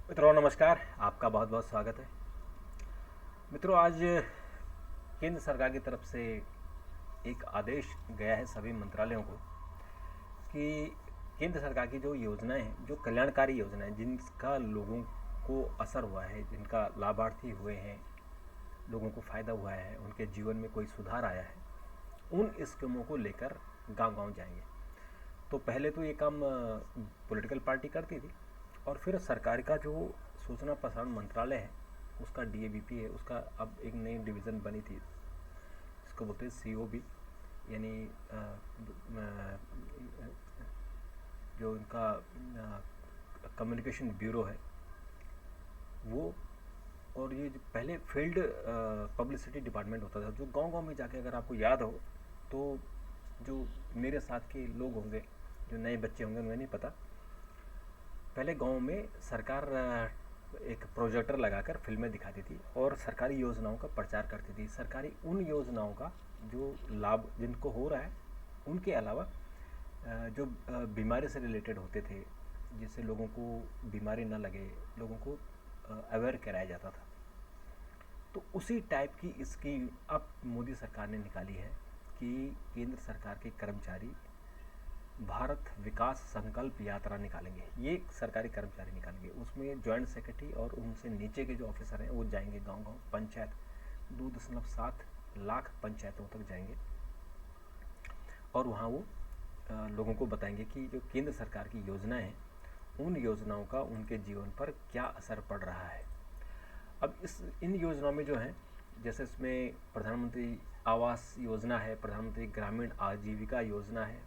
मित्रों नमस्कार। आपका बहुत बहुत स्वागत है। मित्रों, आज केंद्र सरकार की तरफ से एक आदेश गया है सभी मंत्रालयों को कि केंद्र सरकार की जो योजनाएं हैं, जो कल्याणकारी योजनाएं जिनका लोगों को असर हुआ है, जिनका लाभार्थी हुए हैं, लोगों को फ़ायदा हुआ है, उनके जीवन में कोई सुधार आया है, उन स्कीमों को लेकर गांव-गांव जाएंगे। तो पहले तो ये काम पॉलिटिकल पार्टी करती थी, और फिर सरकार का जो सूचना प्रसारण मंत्रालय है, उसका डीएबीपी है, उसका अब एक नई डिवीज़न बनी थी, इसको बोलते हैं सीओबी, यानी जो इनका कम्युनिकेशन ब्यूरो है वो। और ये जो पहले फील्ड पब्लिसिटी डिपार्टमेंट होता था, जो गांव-गांव में जाके, अगर आपको याद हो तो, जो मेरे साथ के लोग होंगे, जो नए बच्चे होंगे, उन्हें नहीं पता, पहले गांव में सरकार एक प्रोजेक्टर लगाकर फिल्में दिखाती थी और सरकारी योजनाओं का प्रचार करती थी। सरकारी उन योजनाओं का जो लाभ जिनको हो रहा है, उनके अलावा जो बीमारी से रिलेटेड होते थे, जिससे लोगों को बीमारी न लगे, लोगों को अवेयर कराया जाता था। तो उसी टाइप की स्कीम अब मोदी सरकार ने निकाली है कि केंद्र सरकार के कर्मचारी भारत विकास संकल्प यात्रा निकालेंगे। ये सरकारी कर्मचारी निकालेंगे, उसमें जॉइंट सेक्रेटरी और उनसे नीचे के जो ऑफिसर हैं वो जाएंगे गांव-गांव, पंचायत 2.7 लाख पंचायतों तक जाएंगे, और वहाँ वो लोगों को बताएंगे कि जो केंद्र सरकार की योजनाएं हैं, उन योजनाओं का उनके जीवन पर क्या असर पड़ रहा है। अब इन योजनाओं में जो है, जैसे इसमें प्रधानमंत्री आवास योजना है, प्रधानमंत्री ग्रामीण आजीविका योजना है,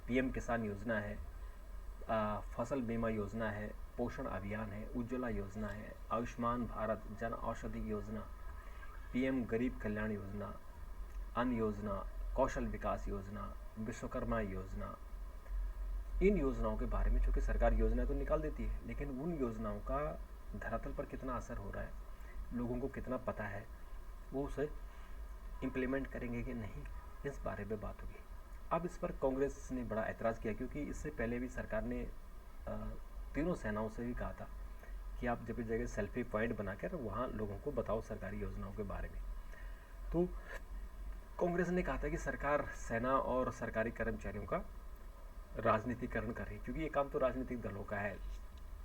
पीएम किसान योजना है, फसल बीमा योजना है, पोषण अभियान है, उज्ज्वला योजना है, आयुष्मान भारत, जन औषधि योजना, पीएम गरीब कल्याण योजना, अन्न योजना, कौशल विकास योजना, विश्वकर्मा योजना। इन योजनाओं के बारे में, चूँकि सरकार योजना तो निकाल देती है, लेकिन उन योजनाओं का धरातल पर कितना असर हो रहा है, लोगों को कितना पता है, वो उसे इम्प्लीमेंट करेंगे कि नहीं, इस बारे में बात होगी। अब इस पर कांग्रेस ने बड़ा ऐतराज़ किया, क्योंकि इससे पहले भी सरकार ने तीनों सेनाओं से भी कहा था कि आप जगह जगह सेल्फी पॉइंट बनाकर वहाँ लोगों को बताओ सरकारी योजनाओं के बारे में। तो कांग्रेस ने कहा था कि सरकार सेना और सरकारी कर्मचारियों का राजनीतिकरण कर रही है, क्योंकि ये काम तो राजनीतिक दलों का है,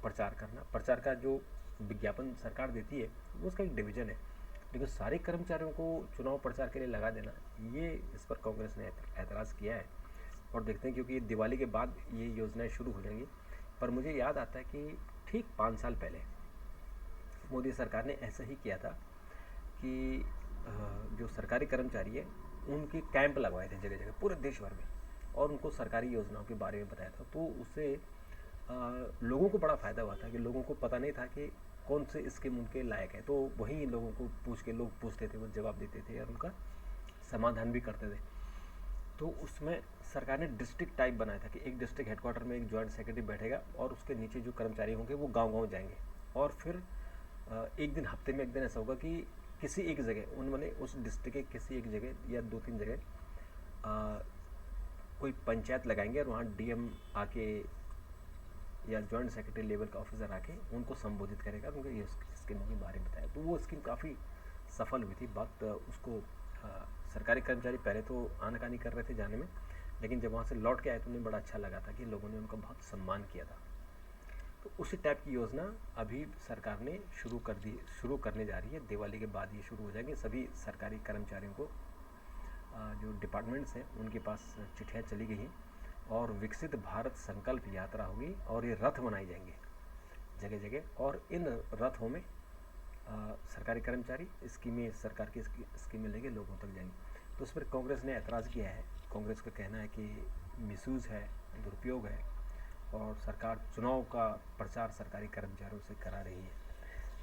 प्रचार करना। प्रचार का जो विज्ञापन सरकार देती है वो उसका एक डिवीज़न है, लेकिन सारे कर्मचारियों को चुनाव प्रचार के लिए लगा देना, ये इस पर कांग्रेस ने ऐतराज़ किया है। और देखते हैं, क्योंकि दिवाली के बाद ये योजनाएं शुरू हो जाएंगी। पर मुझे याद आता है कि ठीक 5 साल पहले मोदी सरकार ने ऐसा ही किया था कि जो सरकारी कर्मचारी है उनके कैंप लगवाए थे जगह जगह पूरे देश भर में, और उनको सरकारी योजनाओं के बारे में बताया था। तो उससे लोगों को बड़ा फ़ायदा हुआ था, कि लोगों को पता नहीं था कि कौन से स्कीम उनके लायक है। तो वहीं लोगों को पूछ के, लोग पूछते थे, वो जवाब देते थे और उनका समाधान भी करते थे। तो उसमें सरकार ने डिस्ट्रिक्ट टाइप बनाया था कि एक डिस्ट्रिक्ट हेडक्वार्टर में एक जॉइंट सेक्रेटरी बैठेगा, और उसके नीचे जो कर्मचारी होंगे वो गांव-गांव जाएंगे। और फिर एक दिन, हफ्ते में एक दिन ऐसा होगा कि किसी एक जगह उन्होंने उस डिस्ट्रिक्ट के किसी एक जगह या 2-3 जगह कोई पंचायत लगाएंगे, और वहाँ डीएम आके या जॉइंट सेक्रेटरी लेवल का ऑफिसर आके उनको संबोधित करेगा, उनको ये स्कीमों के बारे में बताया। तो वो स्कीम काफ़ी सफल हुई थी। बात उसको सरकारी कर्मचारी पहले तो आनाकानी कर रहे थे जाने में, लेकिन जब वहाँ से लौट के आए तो उन्हें बड़ा अच्छा लगा था कि लोगों ने उनका बहुत सम्मान किया था। तो उसी टाइप की योजना अभी सरकार ने शुरू करने जा रही है। दिवाली के बाद ये शुरू हो जाएंगे। सभी सरकारी कर्मचारियों को जो डिपार्टमेंट्स हैं उनके पास चिट्ठियाँ चली गई हैं, और विकसित भारत संकल्प यात्रा होगी, और ये रथ बनाए जाएंगे जगह जगह, और इन रथों में सरकारी कर्मचारी स्कीमें, सरकार की स्कीमें लेके लोगों तक जाएंगे। तो उस पर कांग्रेस ने ऐतराज़ किया है। कांग्रेस का कहना है कि मिसयूज़ है, दुरुपयोग है, और सरकार चुनाव का प्रचार सरकारी कर्मचारियों से करा रही है।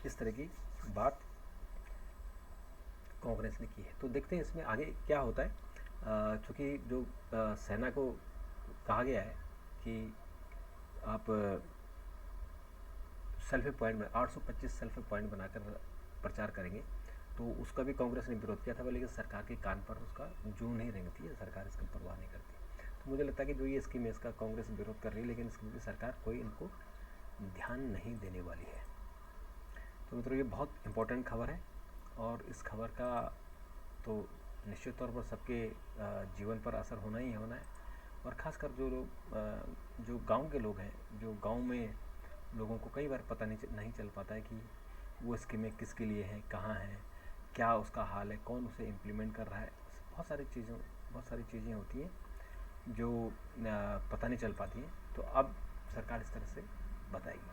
इस तरह की बात कांग्रेस ने की है। तो देखते हैं इसमें आगे क्या होता है। चूँकि जो सेना को कहा गया है कि आप सेल्फी पॉइंट में 825 सेल्फी पॉइंट बनाकर प्रचार करेंगे, तो उसका भी कांग्रेस ने विरोध किया था, लेकिन सरकार के कान पर उसका जू नहीं रेंगती है, सरकार इसकी परवाह नहीं करती। तो मुझे लगता है कि जो ये स्कीम है इसका कांग्रेस विरोध कर रही है, लेकिन इसकी सरकार कोई इनको ध्यान नहीं देने वाली है। तो मित्रों, ये बहुत इम्पोर्टेंट खबर है और इस खबर का तो निश्चित तौर पर सबके जीवन पर असर होना ही होना है। और ख़ासकर जो लोग जो गांव के लोग हैं, जो गांव में लोगों को कई बार पता नहीं चल पाता है कि वो स्कीमें किसके लिए हैं, कहाँ हैं, क्या उसका हाल है, कौन उसे इम्प्लीमेंट कर रहा है। बहुत सारी चीज़ें होती हैं जो पता नहीं चल पाती हैं। तो अब सरकार इस तरह से बताएगी।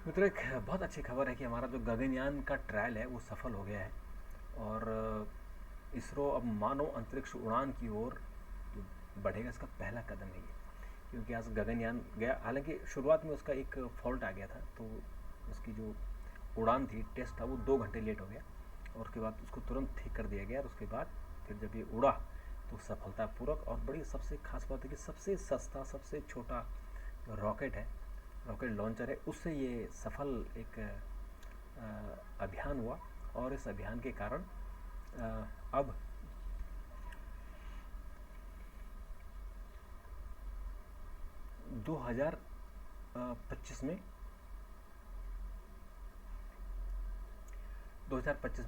मित्रों, एक बहुत अच्छी खबर है कि हमारा जो गगनयान का ट्रायल है वो सफल हो गया है और इसरो अब मानव अंतरिक्ष उड़ान की ओर बढ़ेगा। इसका पहला कदम है ये, क्योंकि आज गगनयान गया, हालांकि शुरुआत में उसका एक फॉल्ट आ गया था, तो उसकी जो उड़ान थी, टेस्ट था, वो 2 घंटे लेट हो गया और उसके बाद उसको तुरंत ठीक कर दिया गया। और उसके बाद फिर जब ये उड़ा तो सफलतापूर्वक, और बड़ी सबसे खास बात है कि सबसे सस्ता, सबसे छोटा रॉकेट है, रॉकेट लॉन्चर है, उससे ये सफल एक अभियान हुआ। और इस अभियान के कारण अब 2025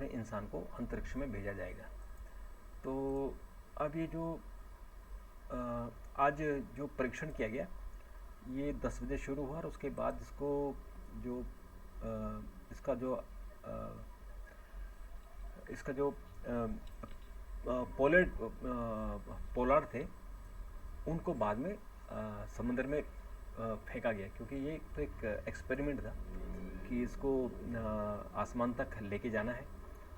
में इंसान को अंतरिक्ष में भेजा जाएगा। तो अब ये जो आज जो परीक्षण किया गया, ये 10 बजे शुरू हुआ और उसके बाद इसको जो इसका जो पोलार थे, उनको बाद में समुद्र में फेंका गया, क्योंकि ये तो एक एक्सपेरिमेंट था कि इसको आसमान तक लेके जाना है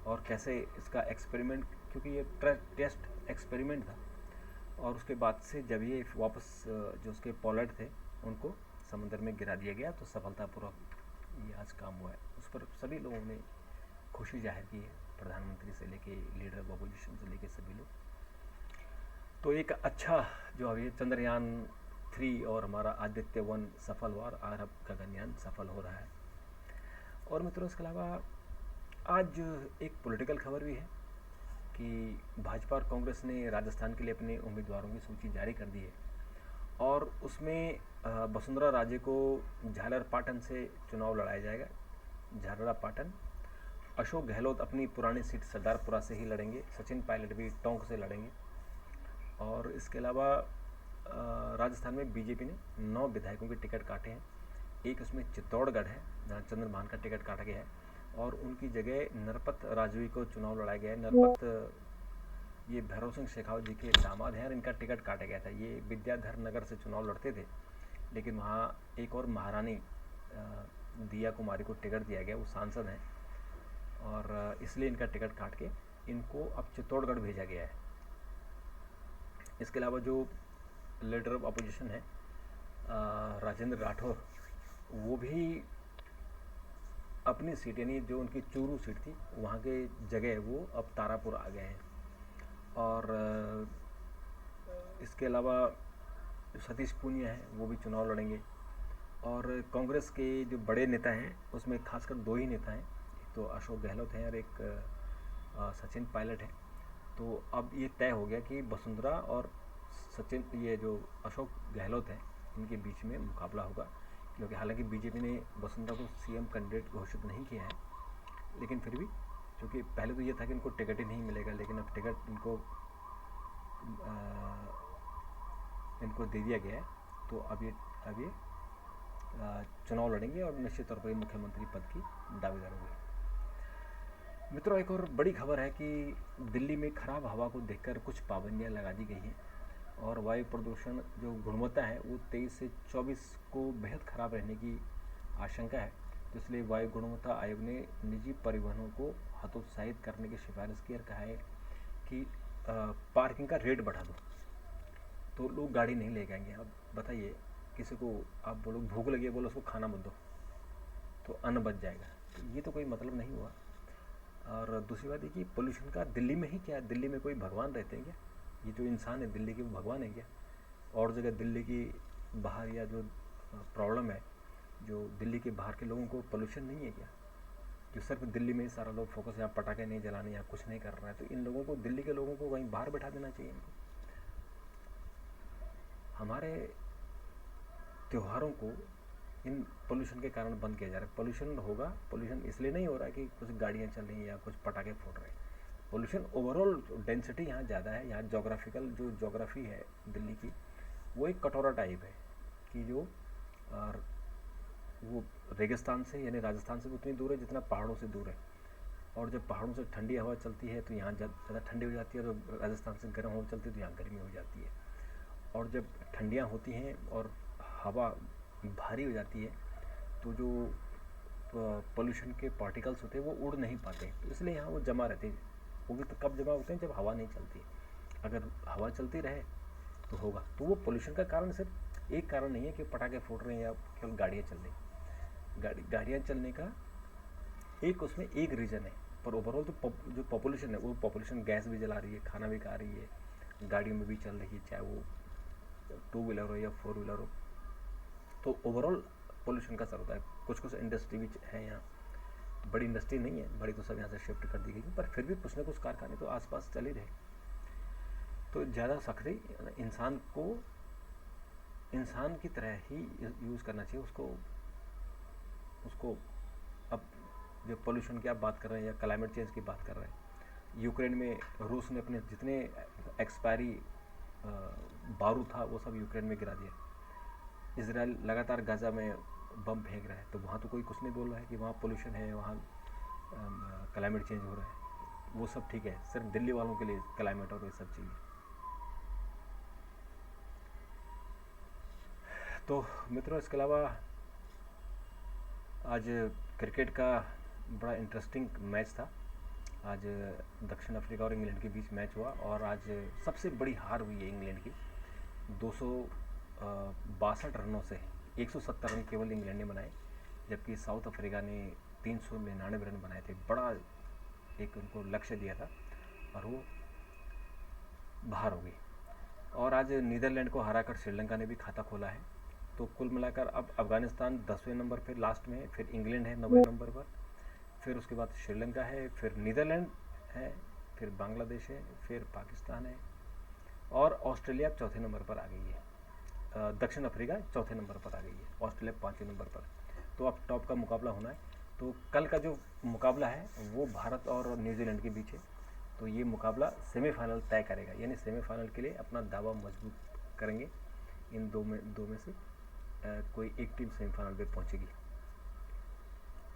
और कैसे इसका एक्सपेरिमेंट, क्योंकि ये टेस्ट एक्सपेरिमेंट था। और उसके बाद से जब ये वापस जो उसके पोलर थे उनको समुद्र में गिरा दिया गया, तो सफलतापूर्वक ये आज काम हुआ है। उस पर सभी लोगों ने खुशी जाहिर की है, प्रधानमंत्री से लेके लीडर ऑफ अपोजिशन से लेके सभी लोग। तो एक अच्छा जो अभी चंद्रयान 3 और हमारा आदित्य 1 सफल हुआ और अब गगनयान सफल हो रहा है। और मित्रों, इसके अलावा आज एक पॉलिटिकल खबर भी है कि भाजपा और कांग्रेस ने राजस्थान के लिए अपने उम्मीदवारों की सूची जारी कर दी है और उसमें वसुंधरा राजे को झालरापाटन से चुनाव लड़ाया जाएगा। झालरापाटन। अशोक गहलोत अपनी पुरानी सीट सरदारपुरा से ही लड़ेंगे। सचिन पायलट भी टोंक से लड़ेंगे। और इसके अलावा राजस्थान में बीजेपी ने 9 विधायकों के टिकट काटे हैं। एक उसमें चित्तौड़गढ़ है जहाँ चंद्रभान का टिकट काटा गया है और उनकी जगह नरपत राजवी को चुनाव लड़ाया गया है। नरपत ये भैरव सिंह शेखावत जी के दामाद हैं और इनका टिकट काटा गया था। ये विद्याधर नगर से चुनाव लड़ते थे, लेकिन वहाँ एक और महारानी दिया कुमारी को टिकट दिया गया, वो सांसद हैं और इसलिए इनका टिकट काट के इनको अब चित्तौड़गढ़ भेजा गया है। इसके अलावा जो लीडर ऑफ अपोजिशन है राजेंद्र राठौर, वो भी अपनी सीट, यानी जो उनकी चूरू सीट थी वहाँ के जगह वो अब तारापुर आ गए हैं। और इसके अलावा सतीश पूनिया है, वो भी चुनाव लड़ेंगे। और कांग्रेस के जो बड़े नेता हैं उसमें खासकर 2 ही नेता हैं, एक तो अशोक गहलोत हैं और एक सचिन पायलट है। तो अब ये तय हो गया कि वसुंधरा और सचिन, ये जो अशोक गहलोत हैं, इनके बीच में मुकाबला होगा। क्योंकि हालांकि बीजेपी ने वसुंधरा को सीएम कैंडिडेट घोषित नहीं किया है, लेकिन फिर भी, क्योंकि पहले तो ये था कि इनको टिकट ही नहीं मिलेगा, लेकिन अब टिकट इनको दे दिया गया है। तो अब ये चुनाव लड़ेंगे और निश्चित तौर पर मुख्यमंत्री पद की दावेदार होंगे। मित्रों, एक और बड़ी खबर है कि दिल्ली में खराब हवा को देखकर कुछ पाबंदियां लगा दी गई हैं और वायु प्रदूषण जो गुणवत्ता है वो 23 से 24 को बेहद खराब रहने की आशंका है। तो इसलिए वायु गुणवत्ता आयोग ने निजी परिवहनों को हतोत्साहित करने की सिफारिश की और कहा है कि पार्किंग का रेट बढ़ा दो, तो लोग गाड़ी नहीं ले जाएंगे। अब बताइए, किसी को आप बोलो भूख लगी है, बोलो उसको खाना मत दो तो अन्न बच जाएगा, तो ये तो कोई मतलब नहीं हुआ। और दूसरी बात है कि पोल्यूशन का दिल्ली में ही क्या, दिल्ली में कोई भगवान रहते हैं क्या? ये जो इंसान है दिल्ली के, वो भगवान है क्या? और जगह दिल्ली की बाहर या जो प्रॉब्लम है, जो दिल्ली के बाहर के लोगों को पोल्यूशन नहीं है क्या? जो सिर्फ दिल्ली में ही सारा लोग फोकस, यहाँ पटाखे नहीं जलाने, यहाँ कुछ नहीं कर रहा है, तो इन लोगों को, दिल्ली के लोगों को कहीं बाहर बैठा देना चाहिए इनको। हमारे त्योहारों को इन पोल्यूशन के कारण बंद किया जा रहा है। पोल्यूशन होगा, पोल्यूशन इसलिए नहीं हो रहा है कि कुछ गाड़ियाँ चल रही हैं या कुछ पटाखे फूट रहे हैं। पोल्यूशन ओवरऑल डेंसिटी यहाँ ज़्यादा है। यहाँ जोग्राफिकल जो जोग्राफी है दिल्ली की, वो एक कटोरा टाइप है कि जो और वो रेगिस्तान से यानी राजस्थान से उतनी दूर है जितना पहाड़ों से दूर है। और जब पहाड़ों से ठंडी हवा चलती है तो यहाँ ज़्यादा ठंडी हो जाती है, और राजस्थान से गर्म हवा चलती है तो यहाँ गर्मी हो जाती है। और जब ठंडियाँ होती हैं और हवा भारी हो जाती है तो जो पोल्यूशन के पार्टिकल्स होते हैं वो उड़ नहीं पाते, तो इसलिए यहाँ वो जमा रहते हैं। वो भी तो कब जमा होते हैं, जब हवा नहीं चलती। अगर हवा चलती रहे तो होगा। तो वो पोल्यूशन का कारण सिर्फ एक कारण नहीं है कि पटाखे फूट रहे हैं या केवल गाड़ियाँ चल रही। गाड़ियाँ चलने का एक उसमें एक रीज़न है, पर ओवरऑल तो जो पॉपुलेशन है वो पॉपुलेशन गैस भी जला रही है, खाना भी खा रही है, गाड़ियों में भी चल रही है, चाहे वो 2 व्हीलर हो या 4 व्हीलर हो। तो ओवरऑल पोल्यूशन का असर होता है। कुछ कुछ इंडस्ट्री भी है यहाँ, बड़ी इंडस्ट्री नहीं है, बड़ी तो सब यहाँ से शिफ्ट कर दी गई, पर फिर भी कुछ ना कुछ कारखाने तो आसपास चल ही रहे। तो ज़्यादा सख्ती इंसान की तरह ही यूज़ करना चाहिए उसको। अब जो पोल्यूशन की आप बात कर रहे हैं या क्लाइमेट चेंज की बात कर रहे हैं, यूक्रेन में रूस ने अपने जितने एक्सपायरी बारूद था वो सब यूक्रेन में गिरा दिया। इजराइल लगातार गाज़ा में बम फेंक रहा है, तो वहाँ तो कोई कुछ नहीं बोल रहा है कि वहाँ पोल्यूशन है, वहाँ क्लाइमेट चेंज हो रहा है। वो सब ठीक है, सिर्फ दिल्ली वालों के लिए क्लाइमेट और ये सब चाहिए। तो मित्रों, इसके अलावा आज क्रिकेट का बड़ा इंटरेस्टिंग मैच था। आज दक्षिण अफ्रीका और इंग्लैंड के बीच मैच हुआ और आज सबसे बड़ी हार हुई है इंग्लैंड की। 262 रनों से 170 रन केवल इंग्लैंड ने बनाए, जबकि साउथ अफ्रीका ने 399 रन बनाए थे। बड़ा एक उनको लक्ष्य दिया था और वो बाहर हो गई। और आज नीदरलैंड को हराकर श्रीलंका ने भी खाता खोला है। तो कुल मिलाकर अब अफगानिस्तान 10वें नंबर पर लास्ट में है, फिर इंग्लैंड है 9वें नंबर पर, फिर उसके बाद श्रीलंका है, फिर नीदरलैंड है, फिर बांग्लादेश है, फिर पाकिस्तान है और ऑस्ट्रेलिया चौथे नंबर पर आ गई है। दक्षिण अफ्रीका चौथे नंबर पर आ गई है, ऑस्ट्रेलिया 5वें नंबर पर। तो अब टॉप का मुकाबला होना है। तो कल का जो मुकाबला है वो भारत और न्यूजीलैंड के बीच है। तो ये मुकाबला सेमीफाइनल तय करेगा, यानी सेमीफाइनल के लिए अपना दावा मजबूत करेंगे। इन दो में से कोई एक टीम सेमीफाइनल पे पहुंचेगी।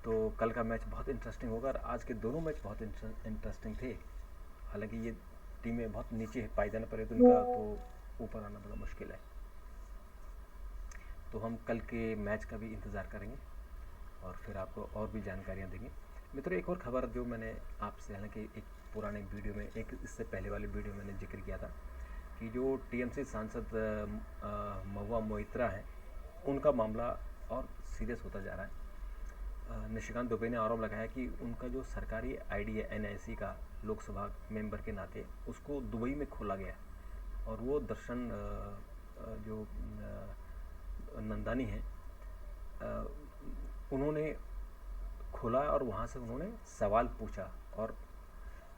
तो कल का मैच बहुत इंटरेस्टिंग होगा और आज के दोनों मैच बहुत इंटरेस्टिंग थे। हालांकि ये टीमें बहुत नीचे है पायदान पर है, तो इनका तो ऊपर आना बड़ा मुश्किल है। तो हम कल के मैच का भी इंतज़ार करेंगे और फिर आपको और भी जानकारियाँ देंगे। मित्रों, एक और खबर जो मैंने आपसे, हालांकि एक पुराने वीडियो में, एक इससे पहले वाले वीडियो में मैंने जिक्र किया था कि जो टीएमसी सांसद महुआ मोइत्रा हैं, उनका मामला और सीरियस होता जा रहा है। निशिकांत दुबे ने आरोप लगाया कि उनका जो सरकारी आईडी है एनआईसी का लोकसभा मेंबर के नाते, उसको दुबई में खोला गया और वो दर्शन जो नंदानी हैं उन्होंने खोला और वहाँ से उन्होंने सवाल पूछा और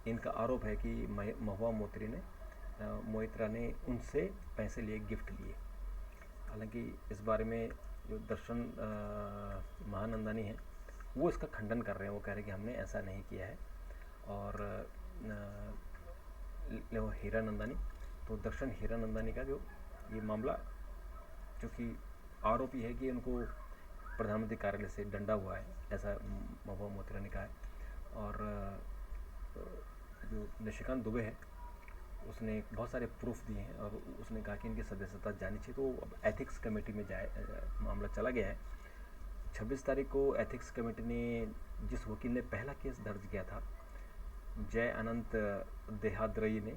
इनका आरोप है कि महुआ मोइत्रा ने उनसे पैसे लिए, गिफ्ट लिए। हालांकि इस बारे में जो दर्शन महानंदानी हैं वो इसका खंडन कर रहे हैं। वो कह रहे हैं कि हमने ऐसा नहीं किया है। और हीरा नंदानी, तो दर्शन हीरा नंदानी का जो ये मामला, जो कि आरोपी है कि उनको प्रधानमंत्री कार्यालय से डंडा हुआ है, ऐसा महुआ मोइत्रा ने कहा है। और जो निशिकांत दुबे है उसने बहुत सारे प्रूफ दिए हैं और उसने कहा कि इनकी सदस्यता जानी चाहिए। तो अब एथिक्स कमेटी में मामला चला गया है। 26 तारीख को एथिक्स कमेटी ने, जिस वकील ने पहला केस दर्ज किया था, जय अनंत देहाद्रई ने,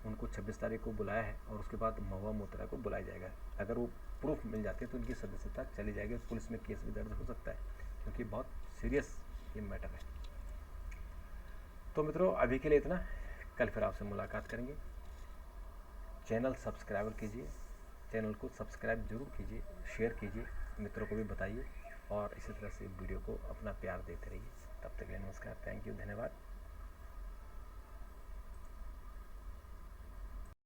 उनको 26 तारीख को बुलाया है और उसके बाद महुआ मोइत्रा को बुलाया जाएगा। अगर वो प्रूफ मिल जाते हैं तो उनकी सदस्यता चली जाएगी। पुलिस में केस भी दर्ज हो सकता है क्योंकि बहुत सीरियस ये मैटर है। तो मित्रों, अभी के लिए इतना। कल फिर आपसे मुलाकात करेंगे। चैनल सब्सक्राइबर कीजिए, चैनल को सब्सक्राइब जरूर कीजिए, शेयर कीजिए, मित्रों को भी बताइए और इसी तरह से वीडियो को अपना प्यार देते रहिए। तब तक के लिए नमस्कार, थैंक यू, धन्यवाद।